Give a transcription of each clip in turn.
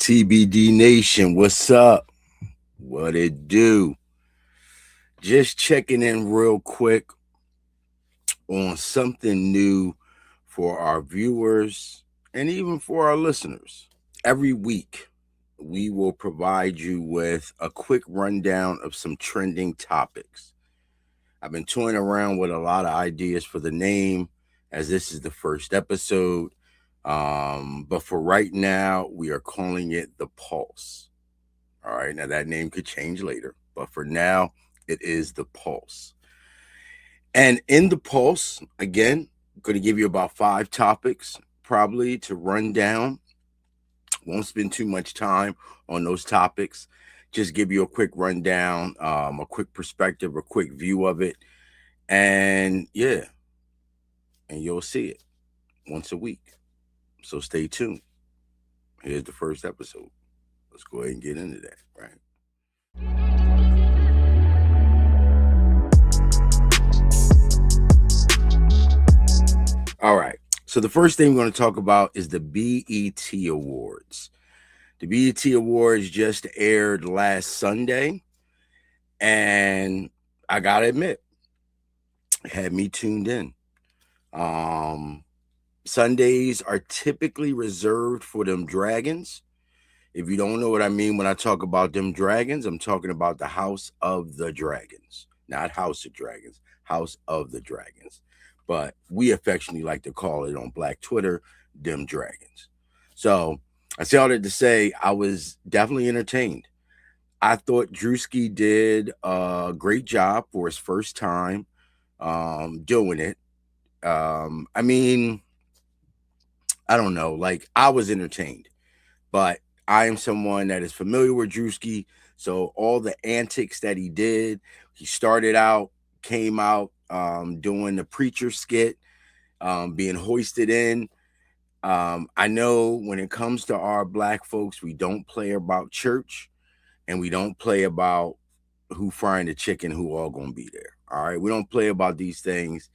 TBD Nation, what's up? What it do? Just checking in real quick on something new for our viewers and even for our listeners. Every week, we will provide you with a quick rundown of some trending topics. I've been toying around with a lot of ideas for the name, as this is the first episode. But for right now, we are calling it The Pulse. All right, now that name could change later, but for now, it is The Pulse. And in The Pulse, again, I'm going to give you about 5 topics probably to run down. Won't spend too much time on those topics. Just give you a quick rundown, a quick perspective, a quick view of it. And yeah, and you'll see it once a week. So stay tuned. Here's the first episode. Let's go ahead and get into that, right? All right. So the first thing we're going to talk about is the BET Awards. The BET Awards just aired last Sunday, and I got to admit, it had me tuned in. Sundays are typically reserved for them dragons. If you don't know what I mean when I talk about them dragons, I'm talking about the House of the Dragons. Not House of Dragons, House of the Dragons. But we affectionately like to call it on Black Twitter, them dragons. So I say all that to say I was definitely entertained. I thought Drewski did a great job for his first time doing it. I mean, I don't know, like I was entertained, but I am someone that is familiar with Drewski. So all the antics that he did, he started out, came out doing the preacher skit, being hoisted in. I know when it comes to our Black folks, we don't play about church and we don't play about who frying the chicken, who all gonna be there. All right, we don't play about these things.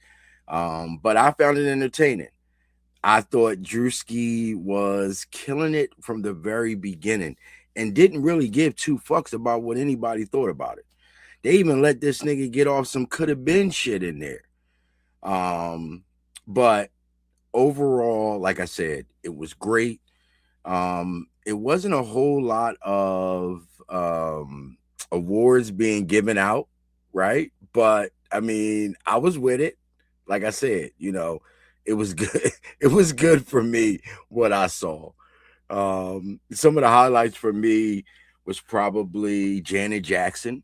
But I found it entertaining. I thought Drewski was killing it from the very beginning and didn't really give 2 fucks about what anybody thought about it. They even let this nigga get off some could have been shit in there. But overall, like I said, it was great. It wasn't a whole lot of awards being given out, right? But I mean, I was with it. Like I said, you know, it was good. It was good for me what I saw. Some of the highlights for me was probably Janet Jackson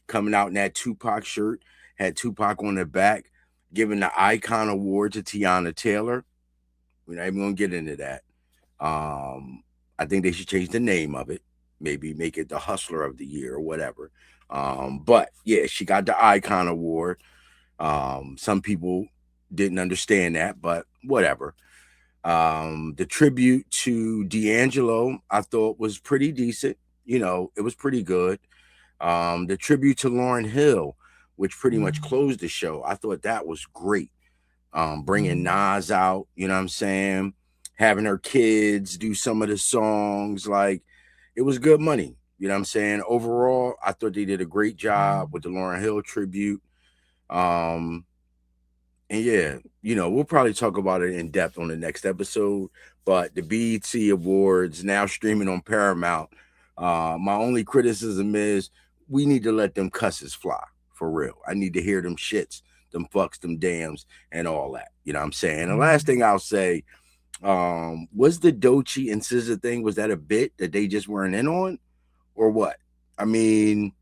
coming out in that Tupac shirt, had Tupac on the back, giving the Icon Award to Tiana Taylor. We're not even gonna get into that. I think they should change the name of it, maybe make it the Hustler of the Year or whatever. But yeah, she got the Icon Award. Some people didn't understand that, but whatever. The tribute to D'Angelo, I thought was pretty decent. You know, it was pretty good. The tribute to Lauryn Hill, which pretty much closed the show, I thought that was great. Bringing Nas out, you know what I'm saying? Having her kids do some of the songs, like it was good money. You know what I'm saying? Overall, I thought they did a great job with the Lauryn Hill tribute. And yeah, you know, we'll probably talk about it in depth on the next episode. But the BET Awards now streaming on Paramount. My only criticism is we need to let them cusses fly for real. I need to hear them shits, them fucks, them dams, and all that. You know what I'm saying? The last thing I'll say, was the Doechii and SZA thing, was that a bit that they just weren't in on? Or what? I mean,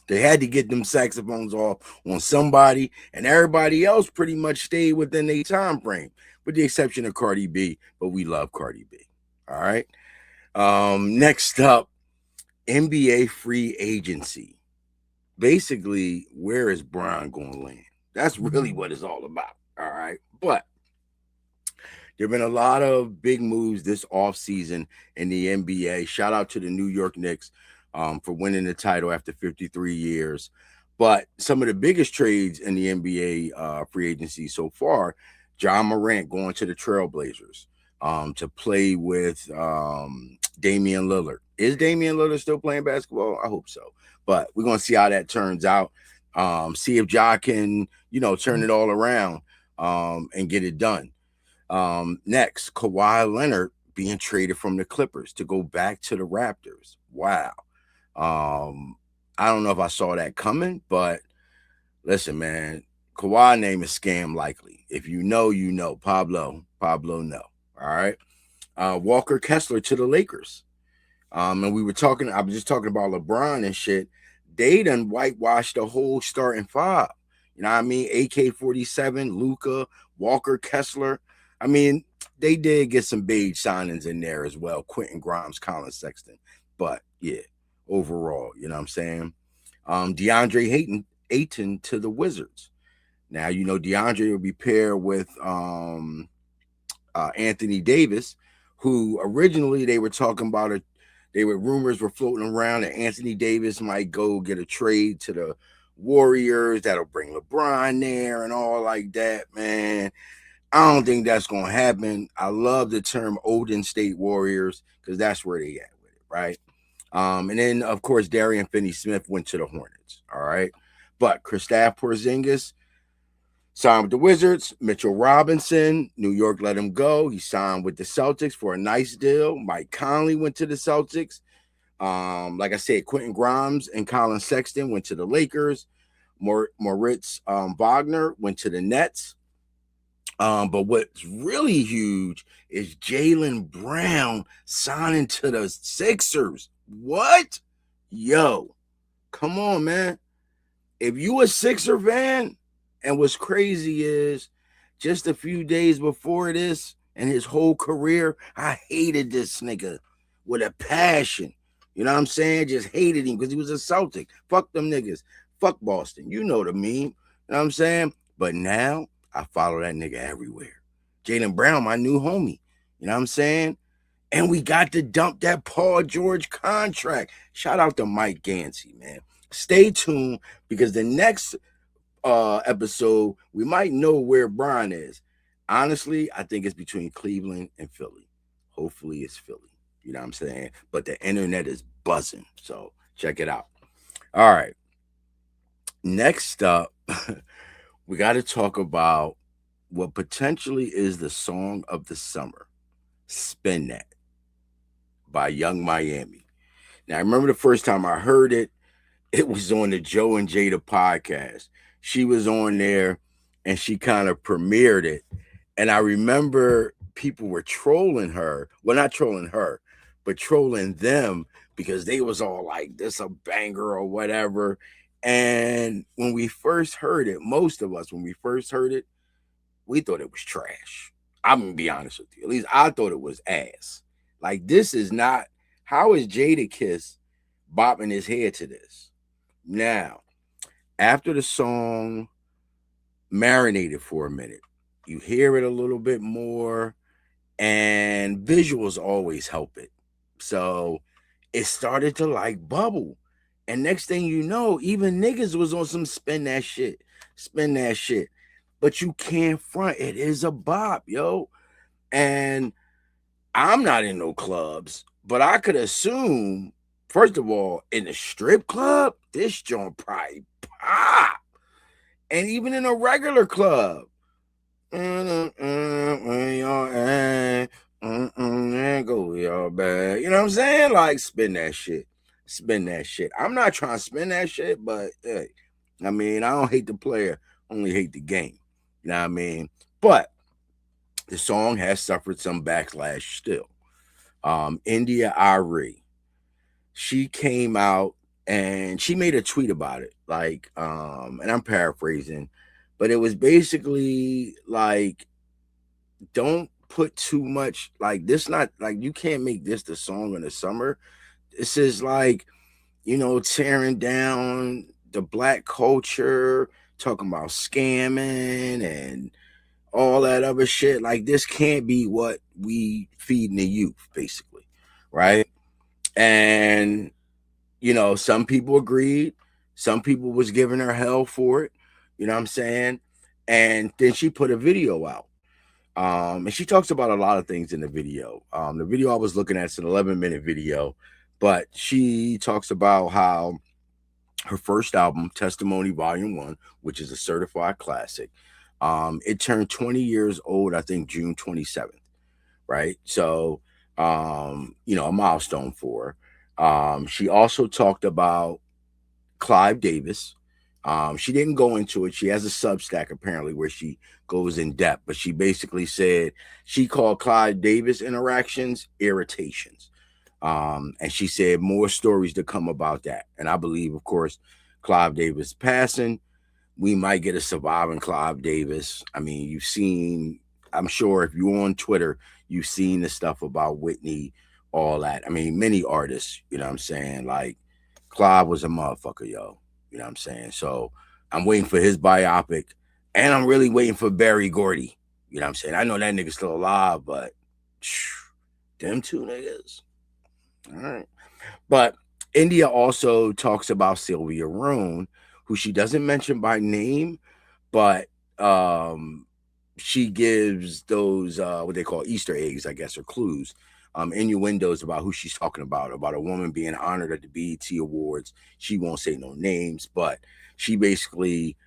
they had to get them saxophones off on somebody, and everybody else pretty much stayed within their time frame, with the exception of Cardi B. But we love Cardi B. All right. Next up, NBA free agency. Basically, where is Bron going to land? That's really what it's all about. All right. But there have been a lot of big moves this offseason in the NBA. Shout out to the New York Knicks for winning the title after 53 years. But some of the biggest trades in the NBA free agency so far, Ja Morant going to the Trailblazers to play with Damian Lillard. Is Damian Lillard still playing basketball? I hope so. But we're gonna see how that turns out. See if Ja can, turn it all around and get it done. Next, Kawhi Leonard being traded from the Clippers to go back to the Raptors. Wow. I don't know if I saw that coming, but listen, man, Kawhi name is scam likely. If you know, you know. Pablo, no. All right. Walker Kessler to the Lakers. And I was just talking about LeBron and shit. They done whitewashed the whole starting five. You know what I mean? AK-47, Luka, Walker Kessler. I mean, they did get some beige signings in there as well. Quentin Grimes, Colin Sexton. But yeah, overall, you know what I'm saying? DeAndre Ayton to the Wizards. Now, DeAndre will be paired with Anthony Davis, who originally they were talking about it. Rumors were floating around that Anthony Davis might go get a trade to the Warriors. That'll bring LeBron there and all like that, man. I don't think that's going to happen. I love the term Golden State Warriors because that's where they at with it, right? And then, of course, Darian Finney-Smith went to the Hornets, all right? But Kristaps Porzingis signed with the Wizards. Mitchell Robinson, New York let him go. He signed with the Celtics for a nice deal. Mike Conley went to the Celtics. Like I said, Quentin Grimes and Colin Sexton went to the Lakers. Moritz Wagner went to the Nets. But what's really huge is Jaylen Brown signing to the Sixers. What? Yo, come on, man. If you a Sixer fan, and what's crazy is just a few days before this and his whole career, I hated this nigga with a passion. You know what I'm saying? Just hated him because he was a Celtic. Fuck them niggas. Fuck Boston. You know the meme. You know what I'm saying? But now I follow that nigga everywhere. Jaylen Brown, my new homie. You know what I'm saying? And we got to dump that Paul George contract. Shout out to Mike Gansey, man. Stay tuned because the next episode, we might know where Brian is. Honestly, I think it's between Cleveland and Philly. Hopefully it's Philly. You know what I'm saying? But the internet is buzzing. So check it out. All right. Next up, we got to talk about what potentially is the song of the summer, Spin That by Young Miami. Now, I remember the first time I heard it, it was on the Joe and Jada podcast. She was on there and she kind of premiered it. And I remember people were trolling her. Well, not trolling her, but trolling them because they was all like, this a banger or whatever. And when we first heard it, most of us, when we first heard it, we thought it was trash. I'm going to be honest with you. At least I thought it was ass. Like, this is not, how is Jadakiss bopping his head to this? Now, after the song marinated for a minute, you hear it a little bit more, and visuals always help it. So it started to like bubble. And next thing you know, even niggas was on some spin that shit. But you can't front. It is a bop, yo. And I'm not in no clubs, but I could assume, first of all, in a strip club, this joint probably pop. And even in a regular club. Go y'all bad. You know what I'm saying? Like, spin that shit. I'm not trying to spin that shit, but hey, I mean, I don't hate the player, only hate the game. You know what I mean? But the song has suffered some backlash still. India Ari, she came out and she made a tweet about it. Like, and I'm paraphrasing, but it was basically like, don't put too much, like, this not, like, you can't make this the song in the summer. This is like, tearing down the black culture, talking about scamming and all that other shit. Like, this can't be what we feeding the youth, basically, right? And, some people agreed. Some people was giving her hell for it. You know what I'm saying? And then she put a video out. And she talks about a lot of things in the video. The video I was looking at is an 11-minute video, but she talks about how her first album, Testimony Volume 1, which is a certified classic, it turned 20 years old, I think June 27th, right? So, a milestone for her. She also talked about Clive Davis. She didn't go into it. She has a Substack apparently where she goes in depth, but she basically said she called Clive Davis interactions irritations. And she said more stories to come about that. And I believe, of course, Clive Davis passing, we might get a surviving Clive Davis. I mean, you've seen, I'm sure if you're on Twitter, you've seen the stuff about Whitney, all that. I mean, many artists, you know what I'm saying? Like, Clive was a motherfucker, yo. You know what I'm saying? So I'm waiting for his biopic, and I'm really waiting for Barry Gordy. You know what I'm saying? I know that nigga's still alive, but them two niggas. All right. But India also talks about Sylvia Roone, who she doesn't mention by name, but she gives those what they call Easter eggs, I guess, or clues, innuendos about who she's talking about a woman being honored at the BET Awards. She won't say no names, but she basically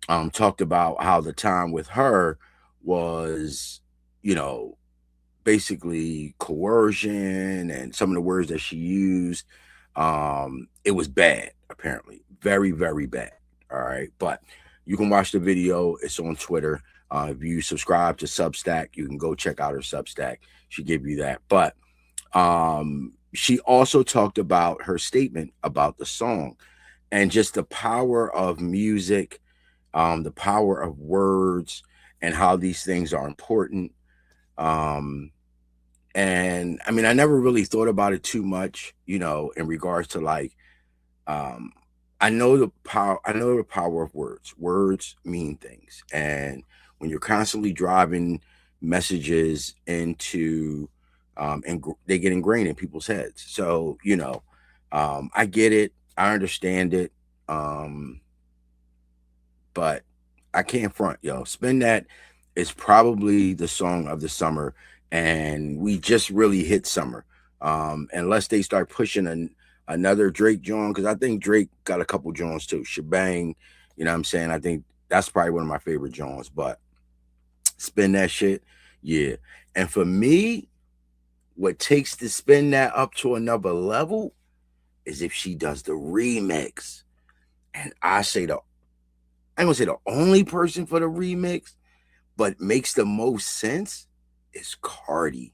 talked about how the time with her was, basically coercion, and some of the words that she used, it was bad, apparently. Very, very bad. All right. But you can watch the video. It's on Twitter. If you subscribe to Substack, you can go check out her Substack. She give you that. But she also talked about her statement about the song and just the power of music, the power of words, and how these things are important. And I mean, I never really thought about it too much, in regards to like, I know the power of words. Words mean things. And when you're constantly driving messages into, they get ingrained in people's heads. So, I get it. I understand it. But I can't front, yo. Spin That is probably the song of the summer, and we just really hit summer. Unless they start pushing another Drake joint, because I think Drake got a couple joints too. Shebang, you know what I'm saying? I think that's probably one of my favorite joints, but Spin That shit, yeah. And for me, what takes to Spin That up to another level is if she does the remix. And I ain't gonna say the only person for the remix, but makes the most sense is Cardi.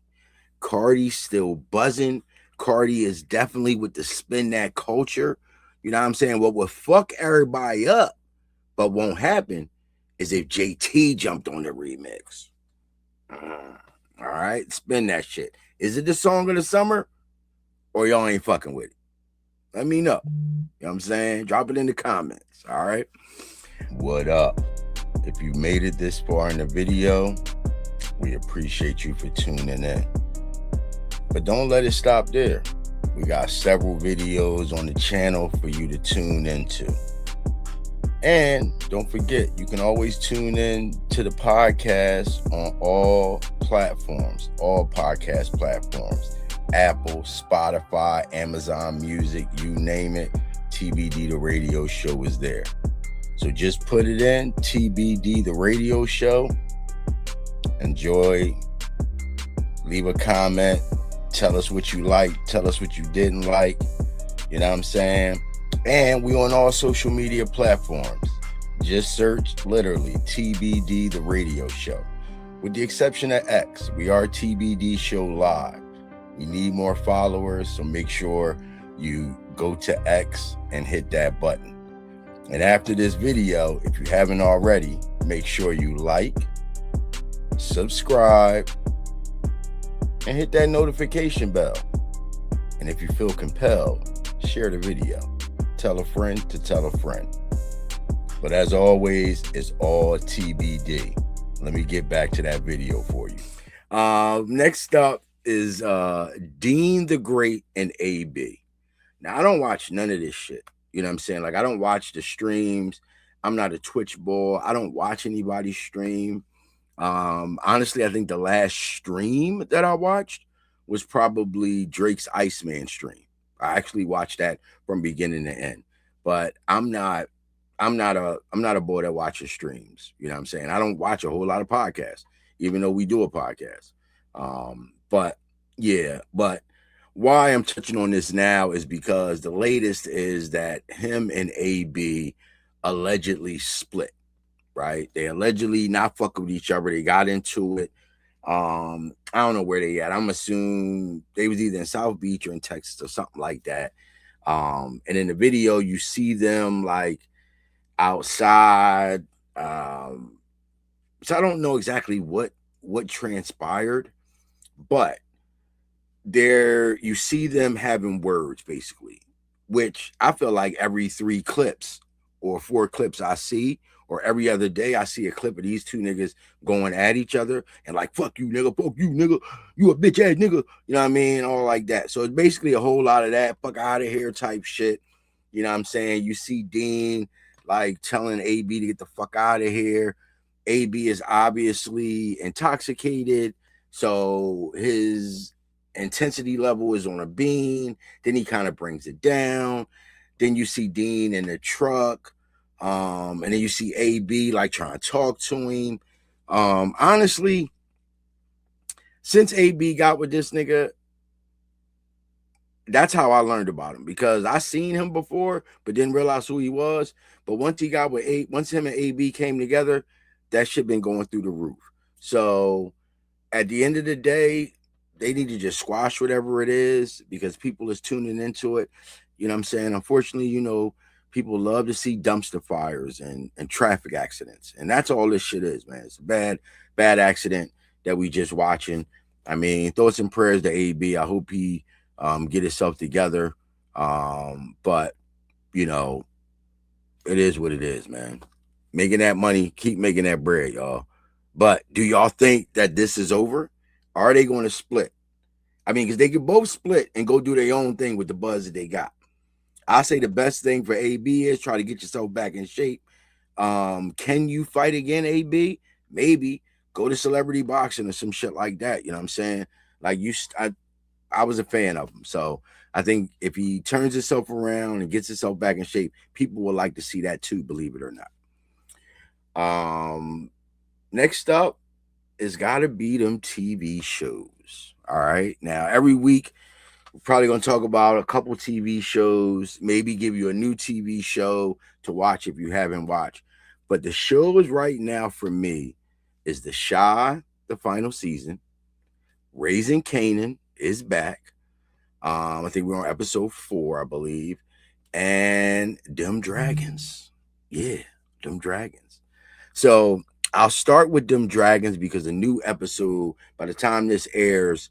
Cardi's still buzzing. Cardi is definitely with the Spin That culture. You know what I'm saying? What would fuck everybody up, but won't happen, is if JT jumped on the remix. All right, Spin That shit. Is it the song of the summer, or y'all ain't fucking with it? Let me know. You know what I'm saying? Drop it in the comments. All right. What up? If you made it this far in the video, we appreciate you for tuning in. But don't let it stop there. We got several videos on the channel for you to tune into. And don't forget, you can always tune in to the podcast on all podcast platforms. Apple, Spotify, Amazon Music, you name it. TBD The Radio Show is there. So just put it in, TBD The Radio Show. Enjoy. Leave a comment. Tell us what you like. Tell us what you didn't like. You know what I'm saying? And we on all social media platforms. Just search literally TBD The Radio Show. With the exception of X, we are TBD Show Live. We need more followers, so make sure you go to X and hit that button. And after this video, if you haven't already, make sure you like, subscribe, and hit that notification bell. And if you feel compelled, share the video. Tell a friend to tell a friend. But as always, it's all TBD. Let me get back to that video for you. Next up is DeenTheGreat and AB. Now, I don't watch none of this shit. You know what I'm saying? Like, I don't watch the streams. I'm not a Twitch boy. I don't watch anybody's stream. Honestly, I think the last stream that I watched was probably Drake's Iceman stream. I actually watched that from beginning to end. But I'm not a boy that watches streams. You know what I'm saying? I don't watch a whole lot of podcasts, even though we do a podcast. But yeah, but why I'm touching on this now is because the latest is that him and AB allegedly split, right? They allegedly not fucking with each other. They got into it. I don't know where they at. I'm assuming they was either in South Beach or in Texas or something like that. And in the video, you see them like outside. So I don't know exactly what transpired, but there you see them having words basically, which I feel like every 3 clips or 4 clips I see, or every other day I see a clip of these two niggas going at each other and like fuck you nigga, you a bitch ass nigga, you know what I mean, all like that. So it's basically a whole lot of that fuck out of here type shit. You know what I'm saying? You see Dean like telling AB to get the fuck out of here. AB is obviously intoxicated, so his intensity level is on a beam. Then he kind of brings it down. Then you see Dean in the truck. And then you see AB like trying to talk to him. Honestly, since AB got with this nigga, that's how I learned about him, because I seen him before, but didn't realize who he was. But once him and AB came together, that shit been going through the roof. So at the end of the day, they need to just squash whatever it is, because people is tuning into it. You know what I'm saying? Unfortunately, people love to see dumpster fires and traffic accidents. And that's all this shit is, man. It's a bad accident that we just watching. I mean, thoughts and prayers to AB. I hope he get himself together. But it is what it is, man. Making that money, keep making that bread, y'all. But do y'all think that this is over? Are they going to split? I mean, because they could both split and go do their own thing with the buzz that they got. I say the best thing for AB is try to get yourself back in shape. Can you fight again, AB? Maybe go to celebrity boxing or some shit like that. You know what I'm saying? Like I was a fan of him, so I think if he turns himself around and gets himself back in shape, people will like to see that too. Believe it or not. Next up is got to be them TV shows. All right, now every week we're probably going to talk about a couple TV shows, maybe give you a new TV show to watch if you haven't watched. But the shows right now for me is The Shy, the final season. Raising Canaan is back. I think we're on episode 4, I believe. And Them Dragons. Yeah, Them Dragons. So I'll start with Them Dragons because the new episode, by the time this airs,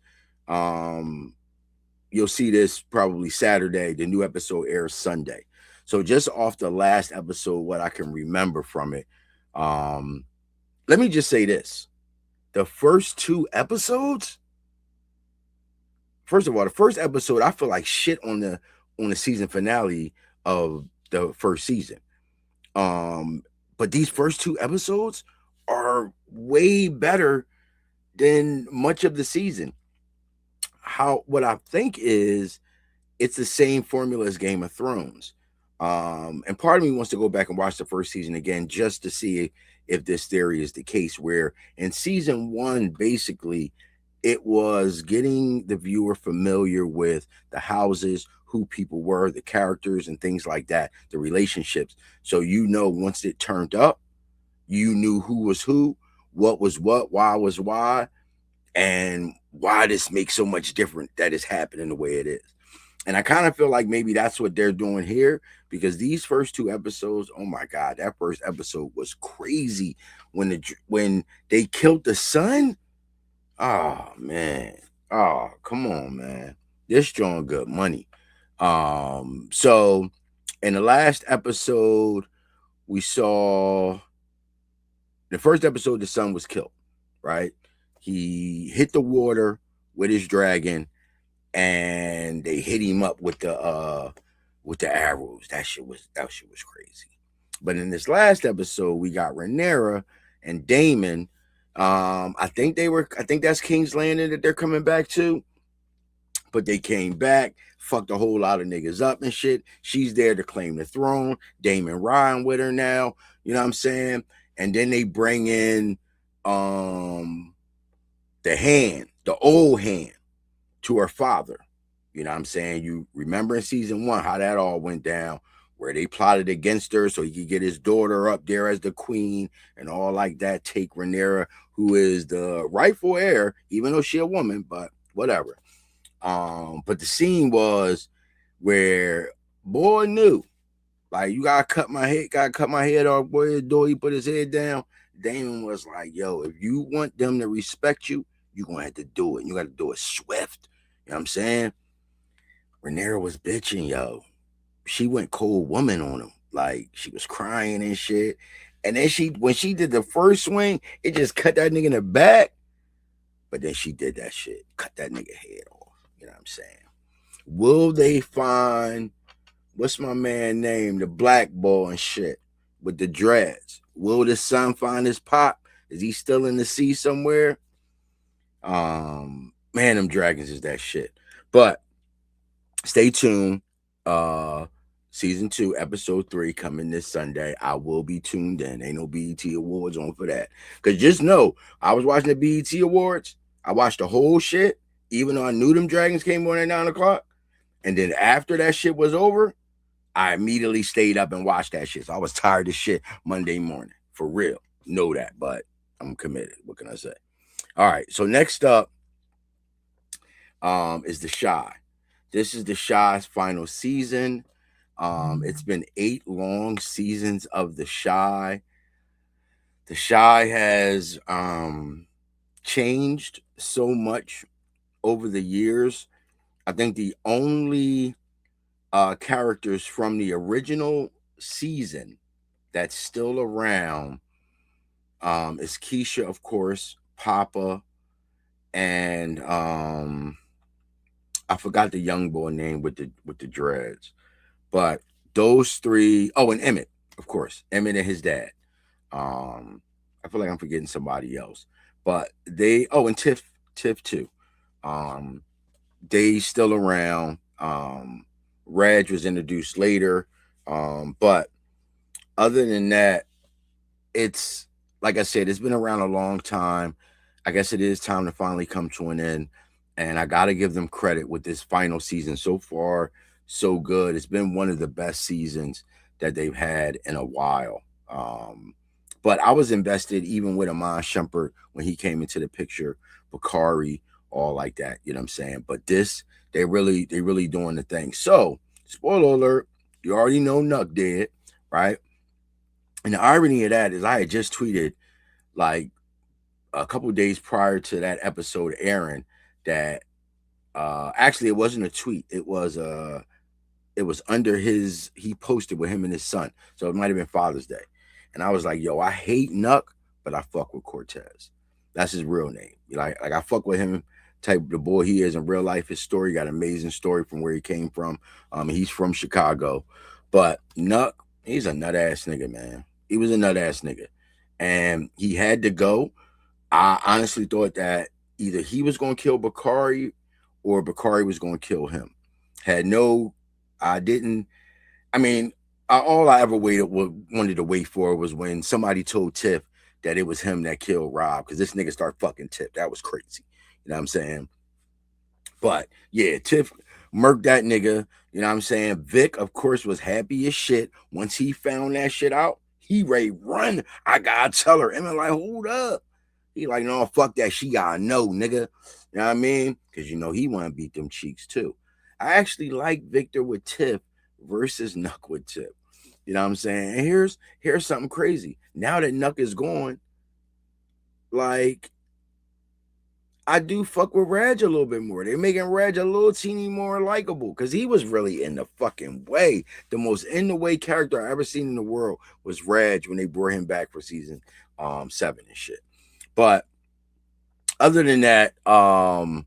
you'll see this probably Saturday. The new episode airs Sunday. So just off the last episode, what I can remember from it, let me just say this. The first 2 episodes, first of all, the first episode, I feel like shit on the season finale of the first season. But these first 2 episodes are way better than much of the season. What I think is it's the same formula as Game of Thrones. And part of me wants to go back and watch the first season again just to see if this theory is the case, where in season 1, basically, it was getting the viewer familiar with the houses, who people were, the characters, and things like that, the relationships. So once it turned up, you knew who was who, what was what, why was why, and why this makes so much different that it's happening the way it is. And I kind of feel like maybe that's what they're doing here, because these first 2 episodes, oh my God, that first episode was crazy when they killed the son. Oh man. Oh, come on, man. This drawing good money. So in the last episode, we saw the first episode, the son was killed, right? He hit the water with his dragon and they hit him up with the arrows. That shit was crazy. But in this last episode, we got Rhaenyra and Daemon I think that's King's Landing that they're coming back to. But they came back, fucked a whole lot of niggas up and shit. She's there to claim the throne. Damon Ryan with her now. You know what I'm saying? And then they bring in the old hand to her father. You know what I'm saying? You remember in season 1 how that all went down, where they plotted against her so he could get his daughter up there as the queen and all like that, take Rhaenyra, who is the rightful heir, even though she a woman, but whatever. But the scene was where boy knew, like, you gotta cut my head off. Boy, the door, he put his head down. Damon was like, yo, if you want them to respect you, you're gonna have to do it. You gotta do it swift. You know what I'm saying? Rhaenyra was bitching, yo. She went cold woman on him. Like, she was crying and shit. And then when she did the first swing, it just cut that nigga in the back. But then she did that shit, cut that nigga head off. You know what I'm saying? Will they find, what's my man name, the black boy and shit with the dreads? Will the son find his pop? Is he still in the sea somewhere? Man, them dragons is that shit. But stay tuned. Season 2, episode 3 coming this Sunday. I will be tuned in. Ain't no BET Awards on for that. Because just know, I was watching the BET Awards. I watched the whole shit, even though I knew them dragons came on at 9 o'clock. And then after that shit was over, I immediately stayed up and watched that shit. So I was tired of shit Monday morning. For real. Know that, but I'm committed. What can I say? All right. So next up is The Chi. This is The Chi's final season. It's been 8 long seasons of The Chi. The Chi has changed so much over the years. I think the only characters from the original season that's still around is Keisha, of course, Papa, and I forgot the young boy name with the dreads. But those 3, oh, and Emmett, of course, Emmett and his dad. I feel like I'm forgetting somebody else, but and Tiff too. They still around. Reg was introduced later, but other than that, it's like I said, it's been around a long time. I guess it is time to finally come to an end, and I got to give them credit with this final season. So far, so good. It's been one of the best seasons that they've had in a while. But I was invested even with Amon Shumpert when he came into the picture, Bakari, all like that. You know what I'm saying? But this, they really doing the thing. So, spoiler alert, you already know Nuck dead, right? And the irony of that is I had just tweeted like a couple days prior to that episode airing that actually it wasn't a tweet. It was under he posted with him and his son. So it might have been Father's Day. And I was like, yo, I hate Nuck, but I fuck with Cortez. That's his real name. Like I fuck with him, type the boy he is in real life. His story got an amazing story from where he came from. He's from Chicago. But Nuck, he's a nut ass nigga, man. He was a nut ass nigga. And he had to go. I honestly thought that either he was going to kill Bakari or Bakari was going to kill him. All I ever wanted to wait for was when somebody told Tiff that it was him that killed Rob, because this nigga started fucking Tiff. That was crazy. You know what I'm saying? But yeah, Tiff murked that nigga. You know what I'm saying? Vic, of course, was happy as shit. Once he found that shit out, he ready run. I gotta tell her. And I'm like, hold up. He like, no, fuck that. She gotta know, nigga. You know what I mean? Because he want to beat them cheeks too. I actually like Victor with Tiff versus Nuck with Tiff. You know what I'm saying? And here's something crazy. Now that Nuck is gone, like, I do fuck with Reg a little bit more. They're making Reg a little teeny more likable because he was really in the fucking way. The most in the way character I ever seen in the world was Reg when they brought him back for season 7 and shit. But other than that, you know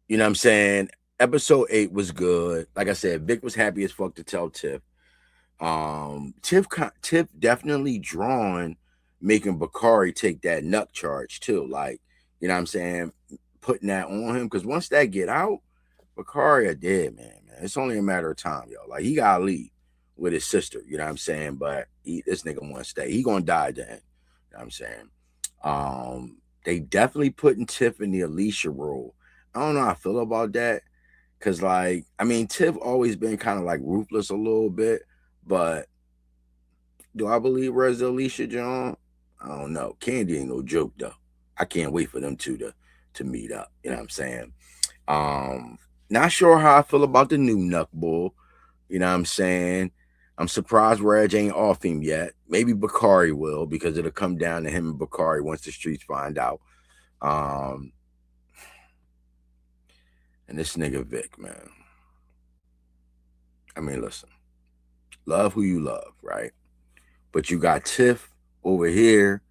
what I'm saying? Episode 8 was good. Like I said, Vic was happy as fuck to tell Tiff. Tiff definitely drawn making Bakari take that nut charge too. Like, you know what I'm saying? Putting that on him. Because once that get out, Bakari a dead man. It's only a matter of time, yo. Like, he gotta leave with his sister, you know what I'm saying? But this nigga want to stay. He gonna die then. You know what I'm saying? They definitely putting Tiff in the Alicia role. I don't know how I feel about that. Cause like, I mean, Tiff always been kind of like ruthless a little bit, but do I believe Rez Alicia John? I don't know. Candy ain't no joke though. I can't wait for them two to meet up. You know what I'm saying? Um, Not sure how I feel about the new Nuck Bull. You know what I'm saying? I'm surprised Reg ain't off him yet. Maybe Bakari will, because it'll come down to him and Bakari once the streets find out. Um, and this nigga Vic, man. I mean, listen, love who you love, right? But you got Tiff over here.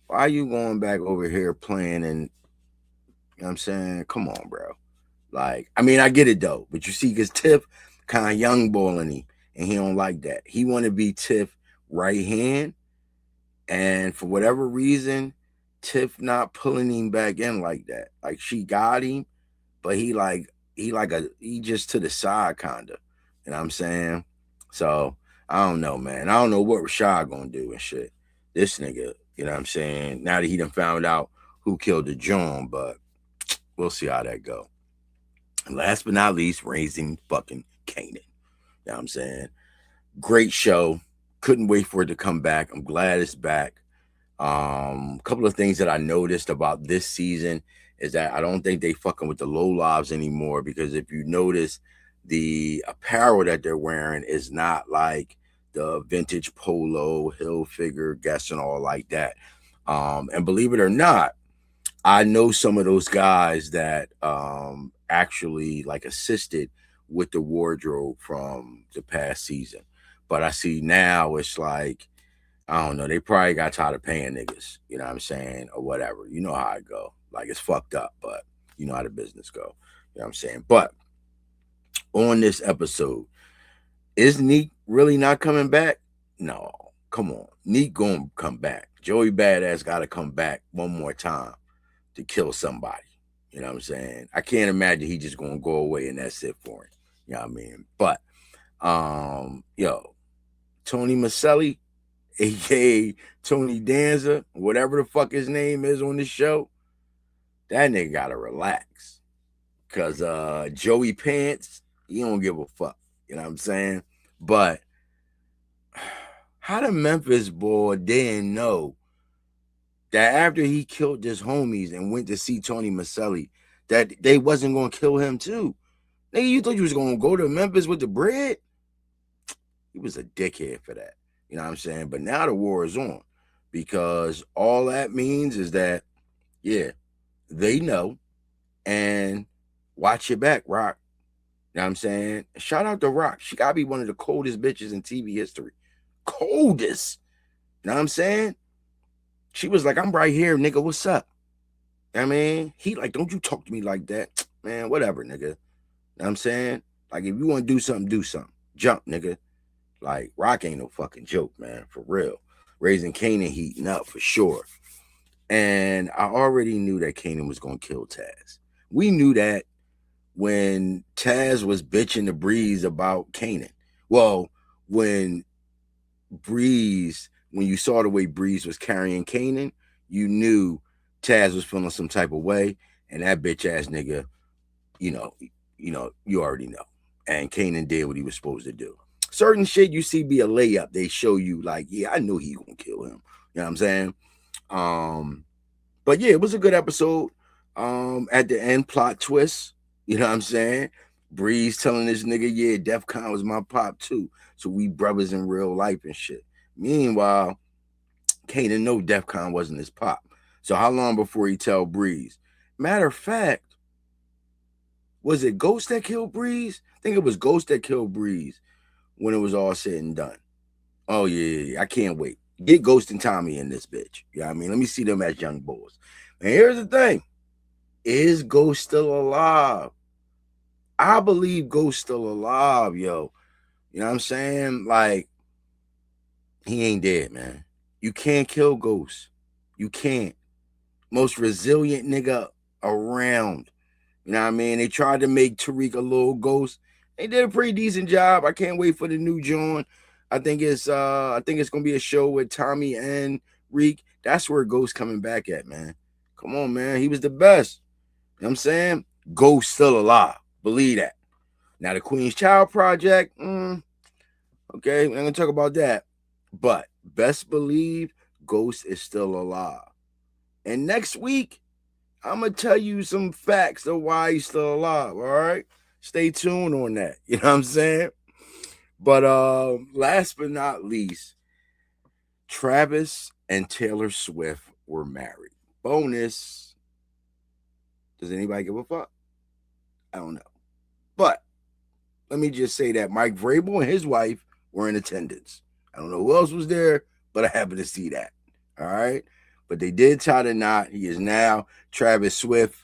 Why are you going back over here playing? And you know what I'm saying? Come on, bro. Like, I mean, I get it though, but you see, because Tiff kind of young balling him, and he don't like that. He want to be Tiff right hand, and for whatever reason, Tiff not pulling him back in like that. Like, she got him, but he just to the side kinda. You know what I'm saying? So I don't know, man. I don't know what Rashad gonna do and shit. This nigga, you know what I'm saying? Now that he done found out who killed the John, but we'll see how that go. And last but not least, raising fucking Kanan. You know what I'm saying? Great show. Couldn't wait for it to come back. I'm glad it's back. A couple of things that I noticed about this season is that I don't think they fucking with the low lives anymore, because if you notice, the apparel that they're wearing is not like the vintage polo, hill figure, guess and all like that. And believe it or not, I know some of those guys that actually like assisted with the wardrobe from the past season. But I see now it's like, I don't know, they probably got tired of paying niggas, you know what I'm saying, or whatever. You know how it go. Like, it's fucked up, but you know how the business go. You know what I'm saying? But on this episode, is Neek really not coming back? No. Come on. Neek gonna come back. Joey Badass gotta come back one more time to kill somebody. You know what I'm saying? I can't imagine he just gonna go away and that's it for him. You know what I mean? But yo, Tony Maselli, aka Tony Danza, whatever the fuck his name is on the show, that nigga gotta relax. Cause Joey Pants, he don't give a fuck. You know what I'm saying? But how the Memphis boy didn't know that after he killed his homies and went to see Tony Maselli, that they wasn't gonna kill him too? Nigga, you thought you was gonna go to Memphis with the bread? He was a dickhead for that. You know what I'm saying? But now the war is on, because all that means is that, yeah, they know, and watch your back, Rock. You know what I'm saying? Shout out to Rock. She gotta be one of the coldest bitches in TV history. Coldest. You know what I'm saying? She was like, I'm right here, nigga. What's up? I mean, he like, don't you talk to me like that. Man, whatever, nigga. You know what I'm saying? Like, if you want to do something, do something. Jump, nigga. Like, Rock ain't no fucking joke, man. For real. Raising Kanan heating up for sure. And I already knew that Kanan was going to kill Taz. We knew that when Taz was bitching to Breeze about Kanan. Well, when you saw the way Breeze was carrying Kanan, you knew Taz was feeling some type of way, and that bitch ass nigga, you know, you already know. And Kanan did what he was supposed to do. Certain shit you see be a layup. They show you like, yeah, I knew he gonna kill him. You know what I'm saying? But yeah, it was a good episode. At the end, plot twist. You know what I'm saying? Breeze telling this nigga, yeah, DEF CON was my pop too. So we brothers in real life and shit. Meanwhile, Kanan know DEF CON wasn't his pop. So how long before he tell Breeze? Matter of fact, was it Ghost that killed Breeze? I think it was Ghost that killed Breeze when it was all said and done. Oh, yeah. I can't wait. Get Ghost and Tommy in this bitch. You know what I mean? Let me see them as young boys. And here's the thing. Is Ghost still alive? I believe Ghost still alive, yo. You know what I'm saying? Like, he ain't dead, man. You can't kill Ghost. You can't. Most resilient nigga around. You know what I mean? They tried to make Tariq a little Ghost. They did a pretty decent job. I can't wait for the new John. I think it's gonna be a show with Tommy and Reek. That's where Ghost coming back at, man. Come on, man. He was the best. You know what I'm saying? Ghost still alive. Believe that. Now the Queen's Child Project, okay, we're gonna talk about that. But best believe Ghost is still alive. And next week, I'm gonna tell you some facts of why he's still alive. All right, stay tuned on that. You know what I'm saying? But last but not least, Travis and Taylor Swift were married. Bonus. Does anybody give a fuck? I don't know. But let me just say that Mike Vrabel and his wife were in attendance. I don't know who else was there, but I happened to see that. All right. But they did tie the knot. He is now Travis Swift.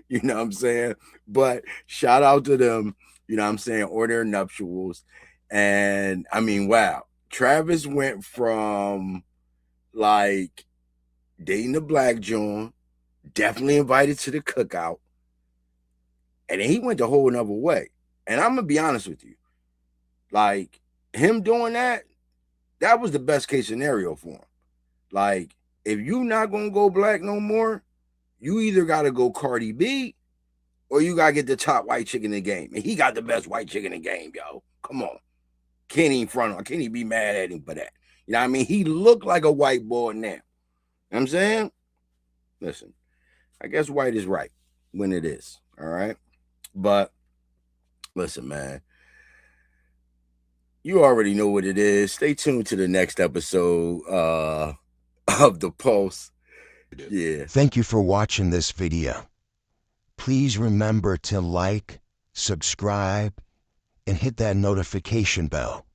You know what I'm saying? But shout out to them, you know what I'm saying, or their nuptials. And I mean, wow. Travis went from like dating the black John, definitely invited to the cookout. And then he went the whole another way. And I'm going to be honest with you. Like, him doing that, that was the best case scenario for him. Like, if you not going to go black no more, you either got to go Cardi B or you got to get the top white chick in the game. And he got the best white chick in the game, yo. Come on. Can't even front on. Can't even be mad at him for that. You know what I mean? He looked like a white boy now. You know what I'm saying? Listen, I guess white is right when it is. All right? But listen, man, you already know what it is. Stay tuned to the next episode of The Pulse. Yeah. Thank you for watching this video. Please remember to like, subscribe, and hit that notification bell.